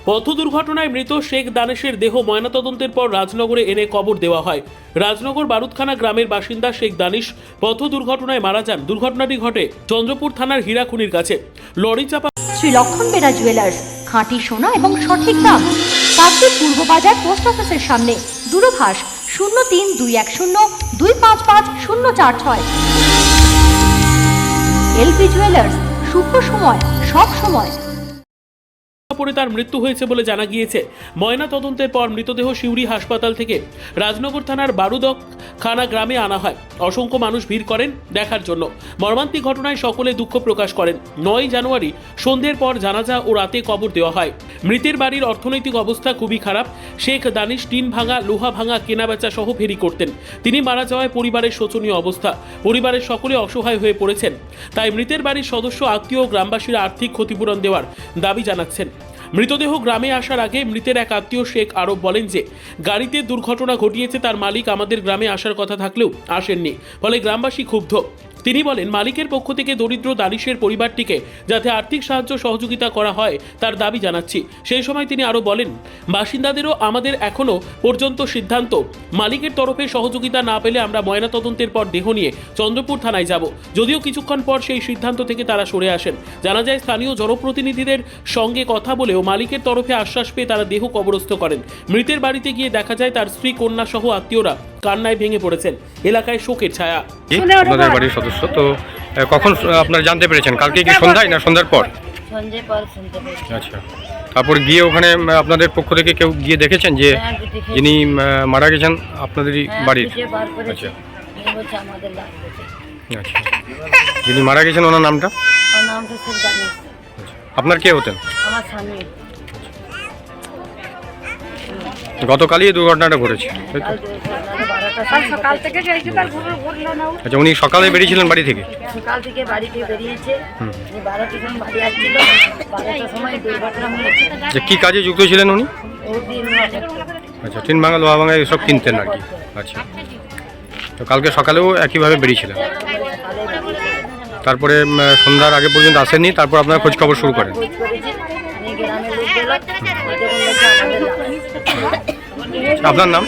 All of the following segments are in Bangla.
পথ দুর্ঘটনায় মৃত শেখ দানেশের দেহ ময়নাতদন্তের পর রাজনগরে এনে কবর দেওয়া হয়। রাজনগর বারুদখানা গ্রামের বাসিন্দা শেখ দানিশ পথ দুর্ঘটনায় মারা যান। দুর্ঘটনাটি ঘটে চন্দ্রপুর থানার হীরাখুনির কাছে। লরি চাপা শ্রী লক্ষণ বেরা জুয়েলার্স, খাঁটি সোনা এবং সঠিক দাম। কাকদ্বীপ পূর্ব বাজার পোস্ট অফিসের সামনে। দূরভাষ 03-210-255-046। এলপি জুয়েলার্স, শুভ সময় সব সময়। পরে তার মৃত্যু হয়েছে বলে জানা গিয়েছে। ময়না তদন্তের পর মৃতদেহ সিউড়ি হাসপাতাল থেকে রাজনগর থানার বারুদখানা গ্রামে আনা হয়। অসংখ্য মানুষ ভিড় করেন দেখার জন্য। মর্মান্তিক ঘটনায় সকলে দুঃখ প্রকাশ করেন। 9 জানুয়ারি সন্ধ্যের পর জানাজা ও রাতে কবর দেওয়া হয়। মৃতের বাড়ির অর্থনৈতিক অবস্থা খুবই খারাপ। শেখ দানিশ টিন ভাঙা, লোহা ভাঙা, কেনাবেচা সহ ফেরি করতেন। তিনি মারা যাওয়ায় পরিবারের শোচনীয় অবস্থা। পরিবারের সকলে অসহায় হয়ে পড়েছেন। তাই মৃতের বাড়ির সদস্য, আত্মীয় ও গ্রামবাসীরা আর্থিক ক্ষতিপূরণ দেওয়ার দাবি জানাচ্ছেন। মৃতদেহ গ্রামে আসার আগে মৃতের এক আত্মীয় শেখ আরব বলেন যে গাড়িতে দুর্ঘটনা ঘটিয়েছে তার মালিক আমাদের গ্রামে আসার কথা থাকলেও আসেননি, ফলে গ্রামবাসী ক্ষুব্ধ। তিনি বলেন মালিকের পক্ষ থেকে দরিদ্র দানিশের পরিবারটিকে যাতে আর্থিক সাহায্য সহযোগিতা করা হয় তার দাবি জানাচ্ছি। সেই সময় তিনি আরও বলেন বাসিন্দাদেরও আমাদের এখনও পর্যন্ত সিদ্ধান্ত, মালিকের তরফে সহযোগিতা না পেলে আমরা ময়নাতদন্তের পর দেহ নিয়ে চন্দ্রপুর থানায় যাব। যদিও কিছুক্ষণ পর সেই সিদ্ধান্ত থেকে তারা সরে আসেন। জানা যায় স্থানীয় জনপ্রতিনিধিদের সঙ্গে কথা বলেও মালিকের তরফে আশ্বাস পেয়ে তারা দেহ কবরস্থ করেন। মৃতের বাড়িতে গিয়ে দেখা যায় তার স্ত্রী, কন্যা সহ আত্মীয়রা কান্নায় ভেঙে পড়েছেন। এলাকায় শোকের ছায়া। আপনাদের বাড়ির সদস্য তো কখন আপনারা জানতে পেরেছেন? কালকে কি সন্ধ্যায় না সন্ধ্যার পর? সন্ধ্যে পর শুনতে পেরেছি। আচ্ছা, তারপর গিয়ে ওখানে আপনাদের পক্ষ থেকে কেউ গিয়ে দেখেছেন যে যিনি মারা গেছেন আপনাদেরই বাড়ির? আচ্ছা আমাদের লাগবে। আচ্ছা, যিনি মারা গেছেন ওনার নামটা? ওর নাম তো শেখ দানিশ। আপনার কে হতেন? আমার স্বামী। গতকালই এই দুর্ঘটনাটা ঘটেছে, তাই তো? সকাল থেকে গেছে, তার ঘুরলো না। আচ্ছা, উনি সকালে বেরিয়েছিলেন বাড়ি থেকে? সকাল থেকে বাড়ি থেকে বেরিয়েছে, 12টার সময় বাড়ি আসছিল। 12টার সময় দুর্ঘটনা হয়েছে। যে কি কাজে যুক্ত ছিলেন উনি? ও দিন আচ্ছা, টিন ভাঙা, লোহা ভাঙা এসব কিনতেন আর কি। আচ্ছা, তো কালকে সকালেও একইভাবে বেরিয়েছিলেন, তারপরে সন্ধ্যার আগে পর্যন্ত আসেননি, তারপর আপনারা খোঁজ খবর শুরু করেন? খোঁজ করেছি, গ্রামের লোক গেল, আমাদের লাগবে। আপনার নাম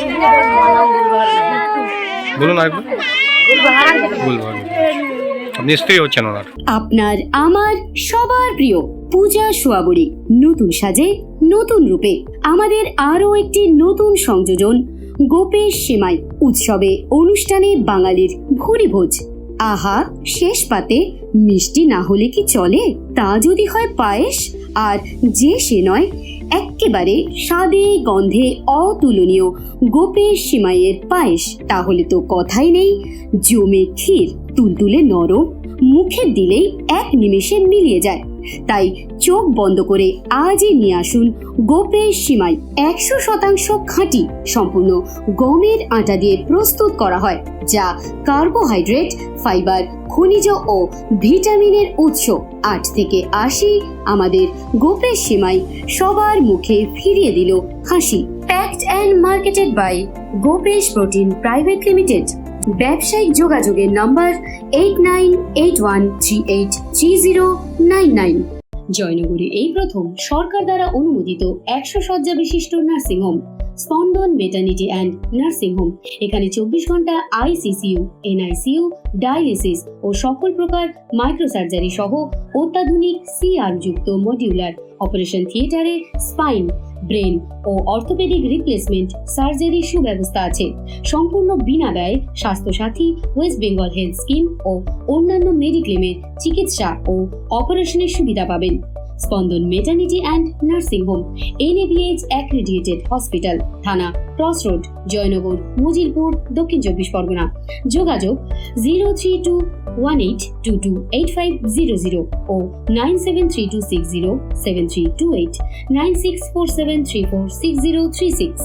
বলুন আরেকবার। গুলবাহার। আপনি স্ত্রী হচ্ছেন ওনার? আপনার আমার সবার প্রিয় পূজা সোয়াবুড়ি নতুন সাজে নতুন রূপে। আমাদের আরো একটি নতুন সংযোজন, গোপেশ সেমাই উৎসবে অনুষ্ঠানে বাঙালির ভুরি ভোজ। আহা, শেষ পাতে মিষ্টি না হলে কি চলে? তা যদি হয় পায়েস, আর যে সে নয় এক্কেবারে স্বাদে গন্ধে অতুলনীয় গোপেশ সেমাইয়ের পায়েস, তাহলে তো কথাই নেই। জমে ক্ষীর, তুলতুলে নরম, মুখে দিলেই এক নিমেষে মিলিয়ে যায়। তাই চোখ বন্ধ করে আজই নিয়ে আসুন গোপেশ সেমাই। 100% খাঁটি, সম্পূর্ণ গমের আটা দিয়ে প্রস্তুত করা হয়, যা কার্বোহাইড্রেট, ফাইবার, খনিজ ও ভিটামিনের উৎস। 8 থেকে 80 আমাদের গোপেশ সেমাই সবার মুখে ফিরিয়ে দিল হাসি। Packed and marketed by Gopesh protein private limited. ব্যবসায়িক যোগাযোগের নম্বর 8981383099। জয়নগরে এই প্রথম সরকার দ্বারা অনুমোদিত 100 শয্যা বিশিষ্ট নার্সিংহোম স্পন্দন মেটার্নিটি অ্যান্ড নার্সিং হোম। এখানে 24 ঘন্টা আইসিসিইউ, এনআইসিইউ, ডায়ালিসিস ও সকল প্রকার মাইক্রোসার্জারি সহ অত্যাধুনিক সিআর যুক্ত মডিউলার অপারেশন থিয়েটারে স্পাইন, ব্রেন ও অর্থোপেডিক রিপ্লেসমেন্ট সার্জারির সুব্যবস্থা আছে। সম্পূর্ণ বিনা ব্যয় Swasthyasathi, West Bengal health scheme ও অন্যান্য মেডিক্লেমের চিকিৎসা ও অপারেশনের সুবিধা পাবেন। Spandan maternity and nursing home, NABH accredited hospital, Thana cross road, Joynagar, Majilpur, Dakshin 24 Pargana. যোগাযোগ 0321822850 ও 9732607328, 9647346036।